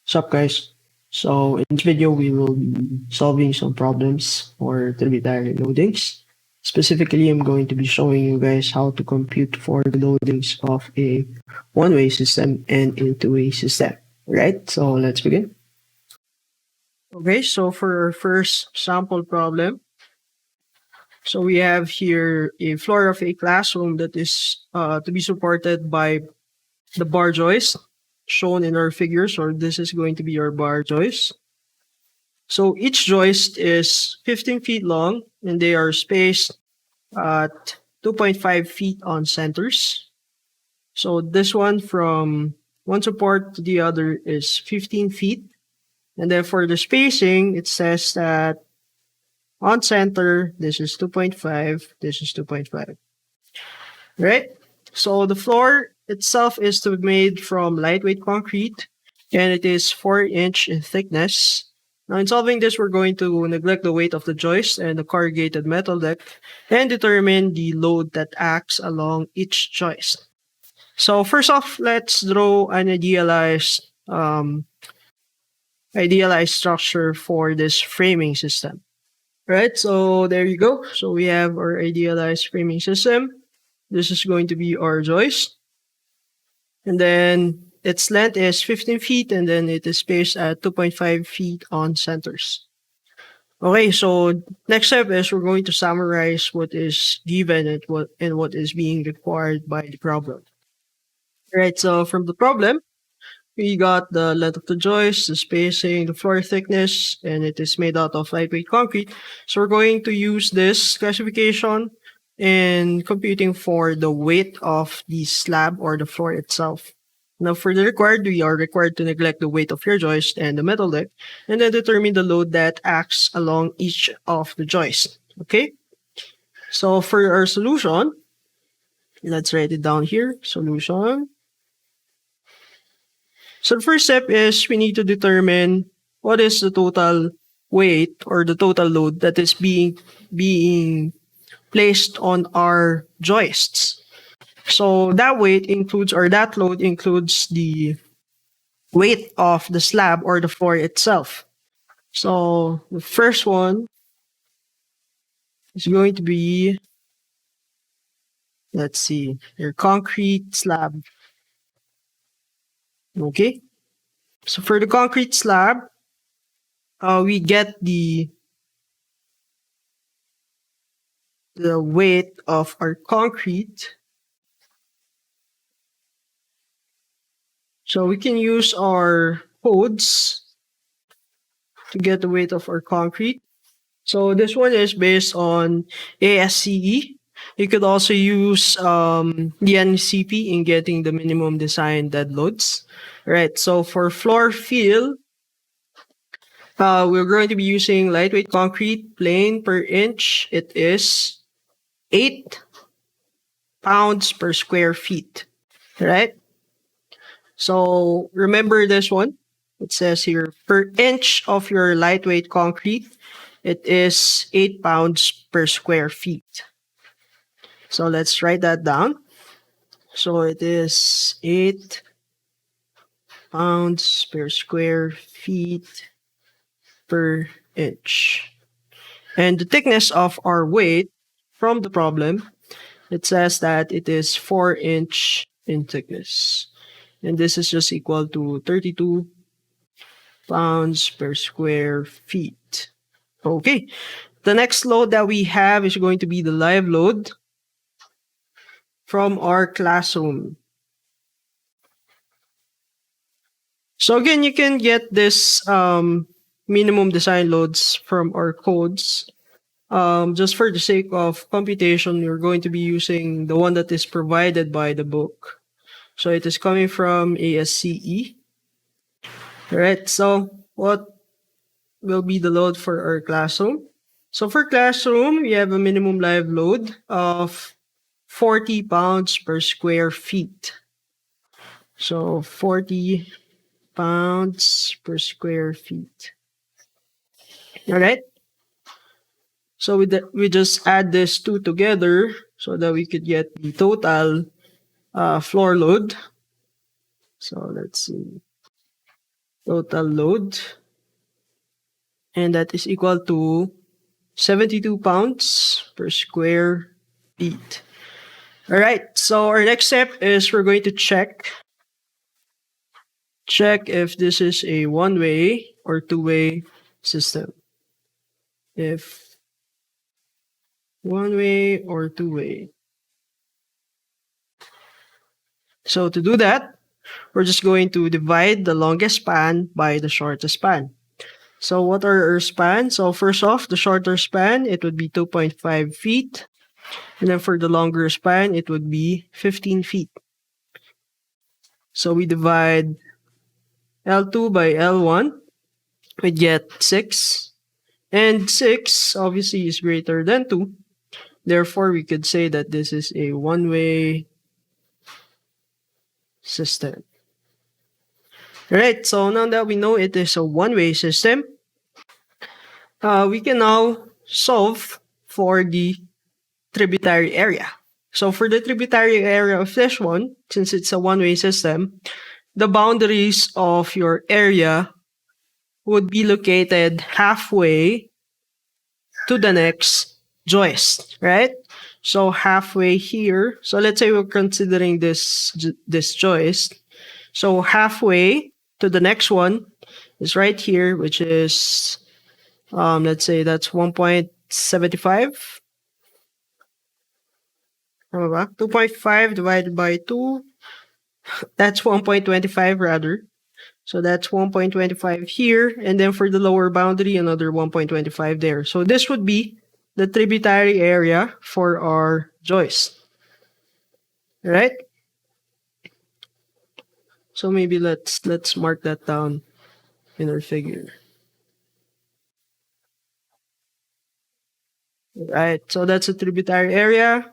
Sup guys? So in this video we will be solving some problems for tributary loadings. Specifically, I'm going to be showing you guys how to compute for the loadings of a one-way system and a two-way system. Right? So let's begin. Okay, so for our first sample problem, so we have here a floor of a classroom that is to be supported by the bar joist shown in our figures, or this is going to be our bar joist. So each joist is 15 feet long and they are spaced at 2.5 feet on centers. So this one from one support to the other is 15 feet. And then for the spacing, it says that on center, this is 2.5, this is 2.5. Right? So the floor itself is to be made from lightweight concrete and it is 4-inch in thickness. Now in solving this, we're going to neglect the weight of the joist and the corrugated metal deck and determine the load that acts along each joist. So first off, let's draw an idealized structure for this framing system. Right, so there you go. So we have our idealized framing system. This is going to be our joist. And then its length is 15 feet and then it is spaced at 2.5 feet on centers. Okay, so next step is we're going to summarize what is given and what is being required by the problem. Right, so from the problem, we got the length of the joist, the spacing, the floor thickness, and it is made out of lightweight concrete. So we're going to use this classification in computing for the weight of the slab or the floor itself. Now for the required, we are required to neglect the weight of your joist and the metal deck, and then determine the load that acts along each of the joists. Okay? So for our solution, let's write it down here. Solution. So the first step is we need to determine what is the total weight or the total load that is being placed on our joists. So that weight includes, or that load includes the weight of the slab or the floor itself. So the first one is going to be, let's see, your concrete slab. Okay. So for the concrete slab, we get the weight of our concrete. So we can use our codes to get the weight of our concrete. So this one is based on ASCE. You could also use the NCP in getting the minimum design dead loads. Right, so for floor fill, we're going to be using lightweight concrete, plain per inch. It is 8 pounds per square feet. Right? So remember this one. It says here, per inch of your lightweight concrete, it is 8 pounds per square feet. So let's write that down. So it is 8 pounds per square feet per inch. And the thickness of our weight from the problem, it says that it is 4-inch in thickness. And this is just equal to 32 pounds per square feet. Okay. The next load that we have is going to be the live load from our classroom. So again, you can get this minimum design loads from our codes. Just for the sake of computation, we're going to be using the one that is provided by the book. So it is coming from ASCE. Alright, so what will be the load for our classroom? So for classroom, we have a minimum live load of 40 pounds per square feet. So 40 pounds per square feet. Alright? So we just add these two together so that we could get the total floor load. So let's see. total load, and that is equal to 72 pounds per square feet. All right, so our next step is we're going to check if this is a one-way or two-way system. If one-way or two-way. So to do that, we're just going to divide the longest span by the shortest span. So what are our spans? So first off, the shorter span, it would be 2.5 feet. And then for the longer span, it would be 15 feet. So we divide L2 by L1. We get 6. And 6 obviously is greater than 2. Therefore, we could say that this is a one-way system. Alright, so now that we know it is a one-way system, we can now solve for the tributary area. So for the tributary area of this one, since it's a one-way system, the boundaries of your area would be located halfway to the next joist, right? So halfway here. So let's say we're considering this joist. So halfway to the next one is right here, which is let's say that's 1.75. 2.5 divided by 2. That's 1.25 rather. So that's 1.25 here. And then for the lower boundary, another 1.25 there. So this would be the tributary area for our joist. All right? So maybe let's mark that down in our figure. All right, so that's a tributary area.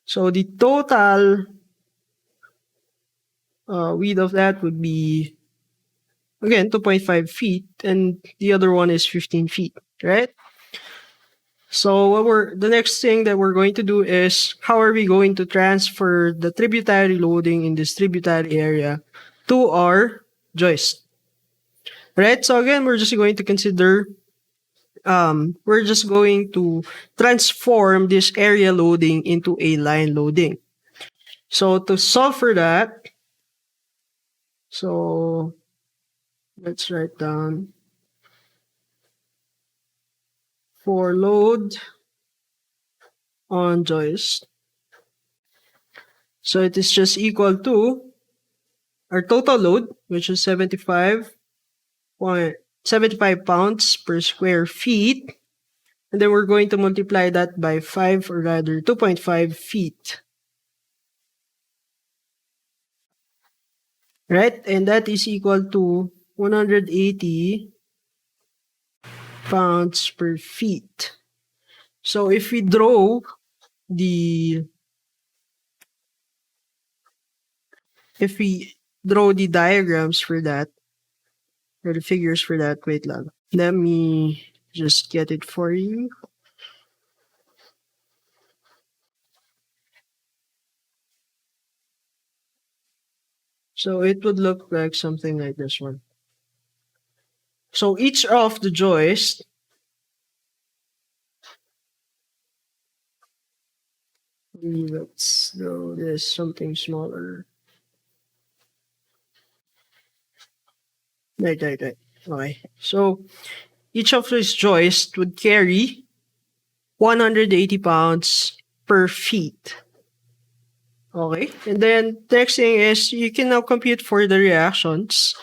So the total width of that would be, again, 2.5 feet, and the other one is 15 feet, right? So the next thing that we're going to do is how are we going to transfer the tributary loading in this tributary area to our joist, right? So again, we're just going to consider, we're just going to transform this area loading into a line loading. So to solve for that, so let's write down for load on joist. So it is just equal to our total load, which is 75 pounds per square feet. And then we're going to multiply that by 5, or rather 2.5 feet. Right? And that is equal to 180 pounds per feet. So if we draw the diagrams for that, or the figures for that, wait lang. Let me just get it for you. So it would look like something like this one. So each of the joists let's do this something smaller. Right. Okay. So each of these joists would carry 180 pounds per feet. Okay. And then next thing is you can now compute for the reactions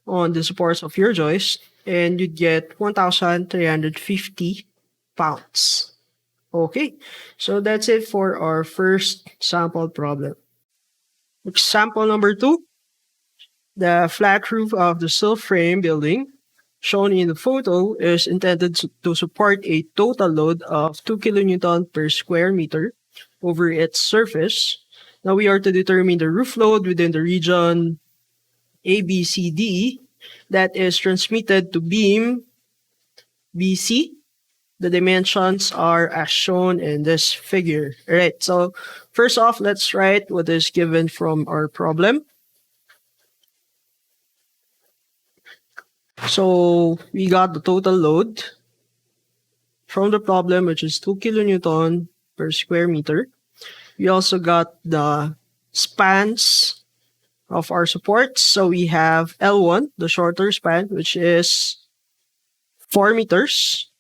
on the supports of your joist, and you'd get 1,350 pounds. Okay. So that's it for our first sample problem. Example number 2. The flat roof of the steel frame building shown in the photo is intended to support a total load of 2 kilonewton per square meter over its surface. Now we are to determine the roof load within the region ABCD that is transmitted to beam BC. The dimensions are as shown in this figure. All right, so first off, let's write what is given from our problem. So we got the total load from the problem, which is 2 kilonewton per square meter. We also got the spans of our supports. So we have L1, the shorter span, which is 4 meters.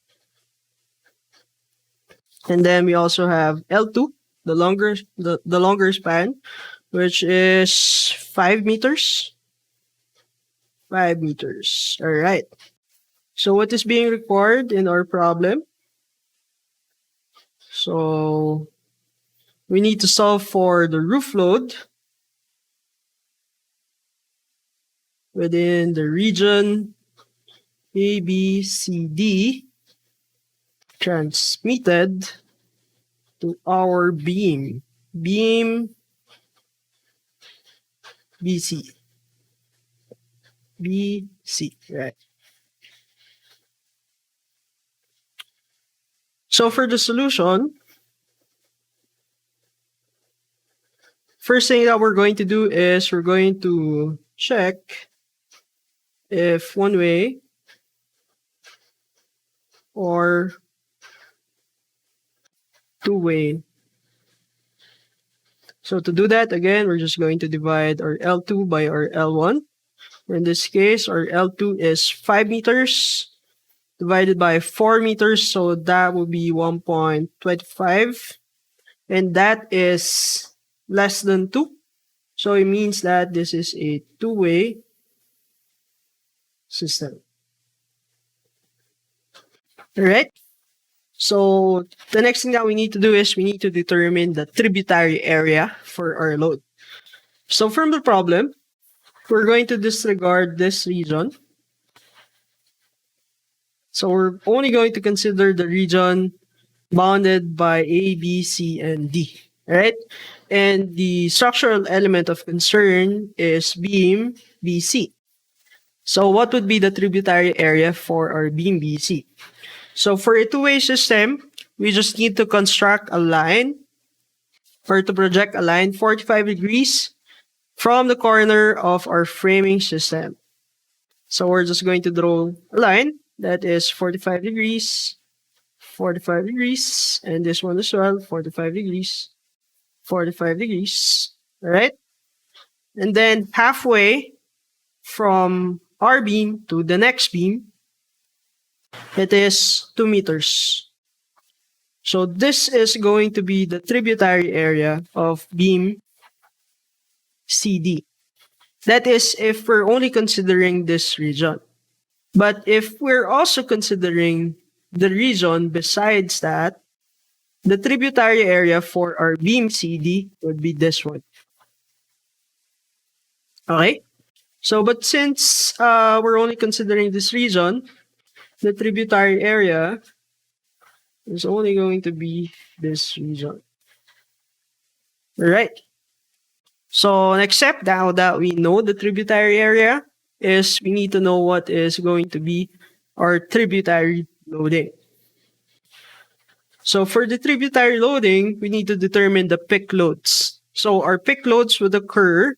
And then we also have L2, the longer span, which is 5 meters. 5 meters. All right. So what is being required in our problem? So we need to solve for the roof load within the region A, B, C, D transmitted to our beam BC. BC, right? So for the solution, first thing that we're going to do is we're going to check if one way or two-way. So to do that, again, we're just going to divide our L2 by our L1. In this case, our L2 is 5 meters divided by 4 meters, so that would be 1.25. And that is less than 2. So it means that this is a two-way system. All right? So the next thing that we need to do is we need to determine the tributary area for our load. So from the problem, we're going to disregard this region. So we're only going to consider the region bounded by A, B, C, and D. Right? And the structural element of concern is beam BC. So what would be the tributary area for our beam BC? So for a two-way system, we just need to construct a line or to project a line 45 degrees from the corner of our framing system. So we're just going to draw a line that is 45 degrees, 45 degrees, and this one as well, 45 degrees, 45 degrees, all right? And then halfway from our beam to the next beam, it is 2 meters. So this is going to be the tributary area of beam CD. That is if we're only considering this region. But if we're also considering the region besides that, the tributary area for our beam CD would be this one. Okay? So, but since we're only considering this region, the tributary area is only going to be this region. Alright. So next step, now that we know the tributary area, is we need to know what is going to be our tributary loading. So for the tributary loading, we need to determine the peak loads. So our peak loads would occur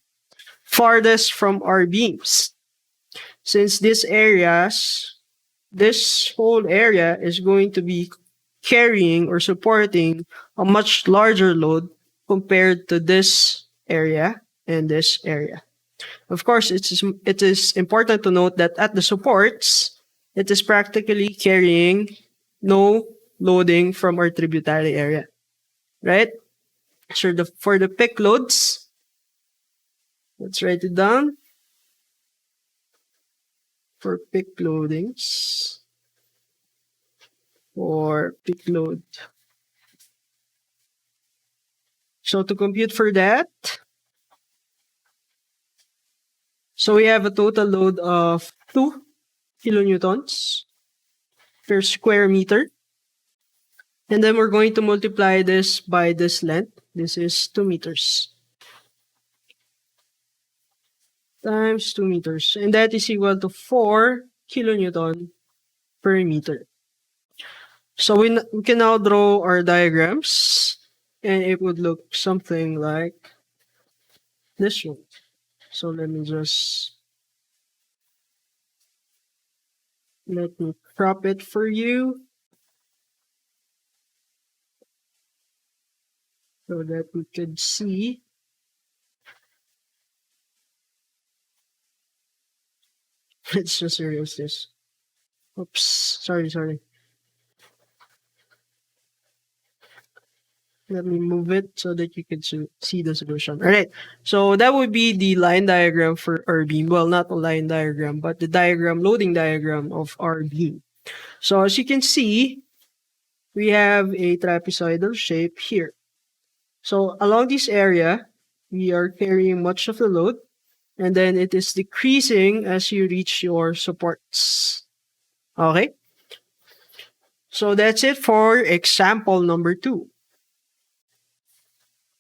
farthest from our beams. Since this whole area is going to be carrying or supporting a much larger load compared to this area and this area. Of course, it is important to note that at the supports, it is practically carrying no loading from our tributary area, right? So for the peak loads, let's write it down. For peak loadings, for peak load. So to compute for that, so we have a total load of 2 kilonewtons per square meter. And then we're going to multiply this by this length. This is 2 meters. Times 2 meters. And that is equal to 4 kilonewton per meter. So we can now draw our diagrams. And it would look something like this one. So let me just Let me crop it for you so that we could see. Let's just erase this. Oops, sorry. Let me move it so that you can see the solution. All right. So that would be the line diagram for our beam. Well, not a line diagram, but the loading diagram of our beam. So as you can see, we have a trapezoidal shape here. So along this area, we are carrying much of the load, and then it is decreasing as you reach your supports. Okay. So that's it for example number 2.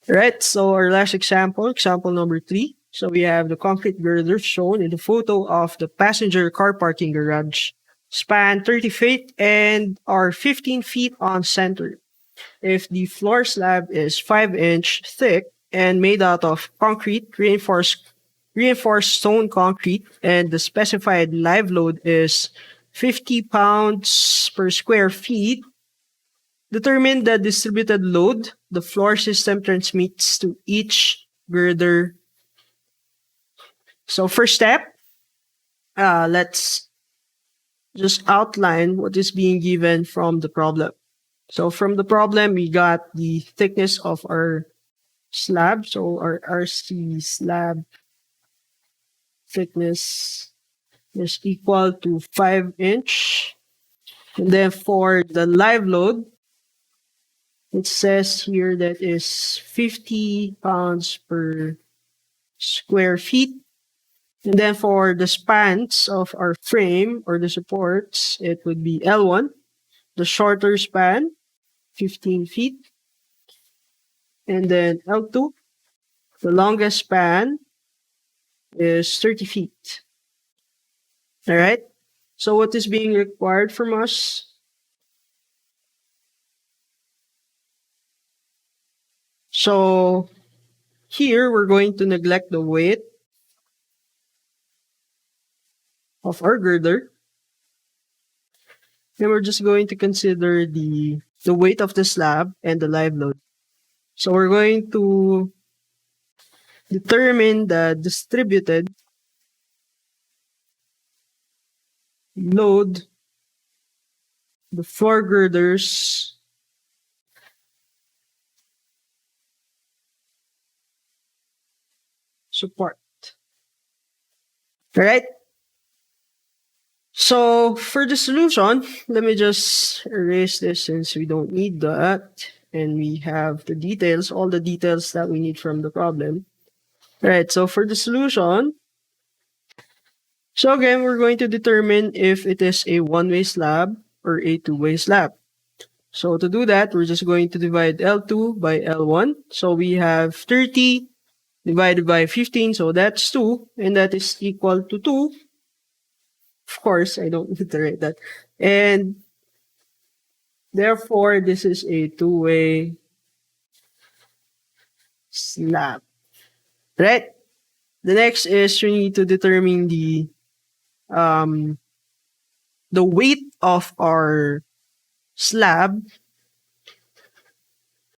Right, so our last example number 3. So we have the concrete girders shown in the photo of the passenger car parking garage, span 30 feet and are 15 feet on center. If the floor slab is 5-inch thick and made out of concrete, reinforced stone concrete, and the specified live load is 50 pounds per square feet, determine the distributed load the floor system transmits to each girder. So first step, let's just outline what is being given from the problem. So from the problem, we got the thickness of our slab. So our RC slab thickness is equal to 5-inch. And then for the live load, it says here that is 50 pounds per square feet. And then for the spans of our frame or the supports, it would be L1, the shorter span, 15 feet. And then L2, the longest span is 30 feet. All right. So what is being required from us? So here we're going to neglect the weight of our girder. And we're just going to consider the weight of the slab and the live load. So we're going to determine the distributed load the floor girders support. All right. So for the solution, let me just erase this since we don't need that. And we have the details, all the details that we need from the problem. All right, so for the solution, so again, we're going to determine if it is a one-way slab or a two-way slab. So to do that, we're just going to divide L2 by L1. So we have 30 divided by 15, so that's 2, and that is equal to 2. Of course, I don't need to write that. And therefore, this is a two-way slab. Right? The next is we need to determine the weight of our slab.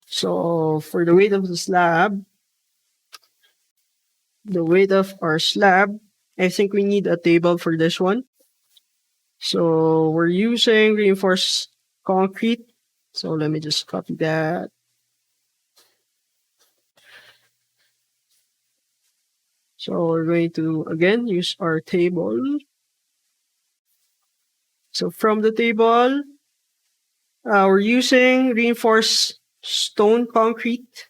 So for the weight of the slab, I think we need a table for this one. So we're using reinforced concrete. So let me just copy that. So we're going to, again, use our table. So from the table, we're using reinforced stone concrete.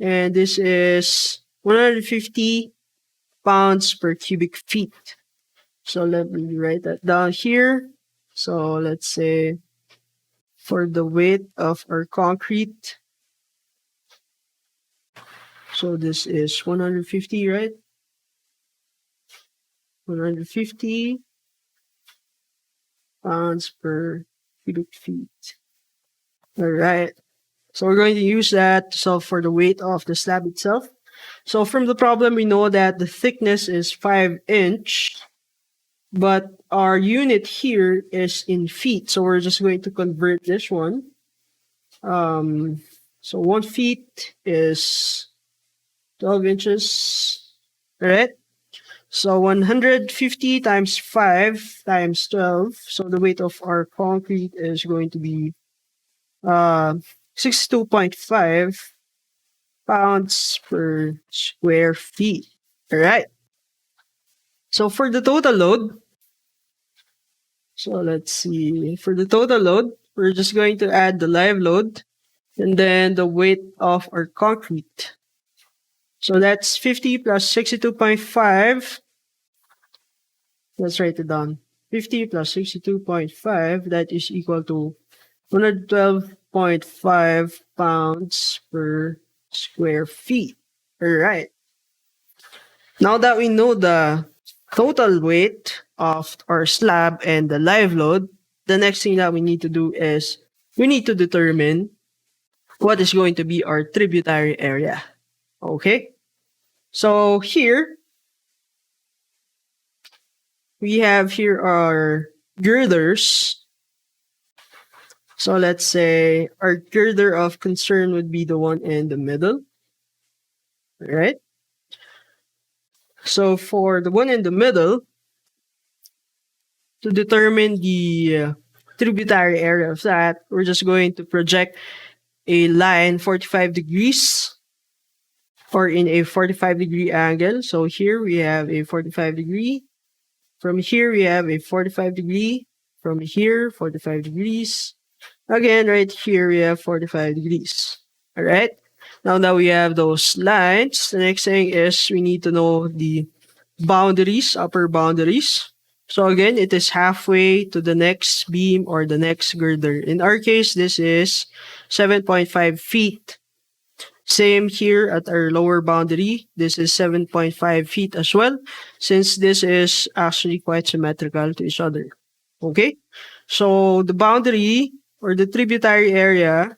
And this is 150 pounds per cubic feet. So let me write that down here. So let's say for the weight of our concrete, so this is 150, right? 150 pounds per cubic feet. All right. So we're going to use that to solve for the weight of the slab itself. So from the problem, we know that the thickness is 5-inch, but our unit here is in feet. So we're just going to convert this one. So 1 feet is 12 inches, right? So 150 times 5 times 12. So the weight of our concrete is going to be 62.5 pounds per square feet. All right. So for the total load, so let's see. For the total load, we're just going to add the live load and then the weight of our concrete. So that's 50 plus 62.5. Let's write it down. 50 plus 62.5, that is equal to 112.5 pounds per square feet. All right. Now that we know the total weight of our slab and the live load, the next thing that we need to do is we need to determine what is going to be our tributary area. Okay? So here, we have here our girders. So let's say our girder of concern would be the one in the middle. All right? So for the one in the middle, to determine the tributary area of that, we're just going to project a line 45 degrees or in a 45-degree angle. So here we have a 45 degree. From here we have a 45 degree. From here, 45 degrees. Again, right here we have 45 degrees. All right. Now that we have those lines, the next thing is we need to know the boundaries, upper boundaries. So again, it is halfway to the next beam or the next girder. In our case, this is 7.5 feet. Same here at our lower boundary. This is 7.5 feet as well, since this is actually quite symmetrical to each other. Okay? So the boundary or the tributary area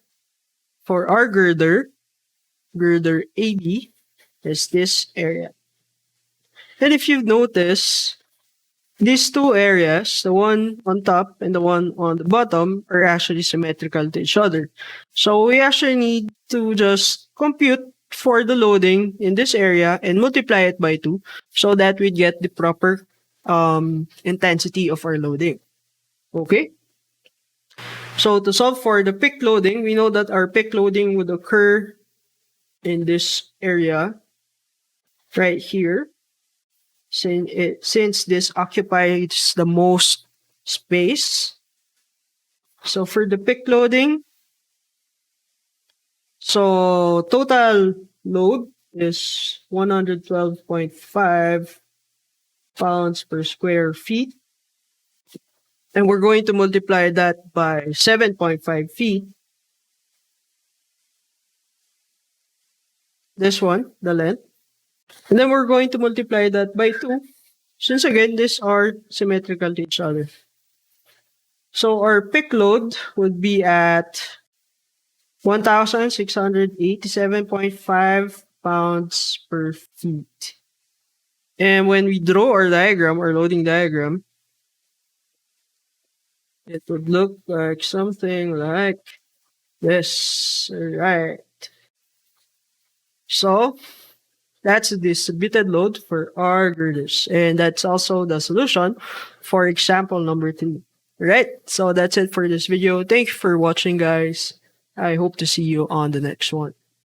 for our girder AB, is this area. And if you've noticed, these two areas, the one on top and the one on the bottom, are actually symmetrical to each other. So we actually need to just compute for the loading in this area and multiply it by 2 so that we get the proper intensity of our loading. Okay? So to solve for the peak loading, we know that our peak loading would occur in this area right here. Since this occupies the most space. So for the peak loading, so total load is 112.5 pounds per square feet. And we're going to multiply that by 7.5 feet. This one, the length. And then we're going to multiply that by 2, since again, these are symmetrical to each other. So our peak load would be at 1,687.5 pounds per feet. And when we draw our diagram, our loading diagram, it would look like something like this. All right. So that's the distributed load for our girders. And that's also the solution for example number 3. Right? So that's it for this video. Thank you for watching, guys. I hope to see you on the next one.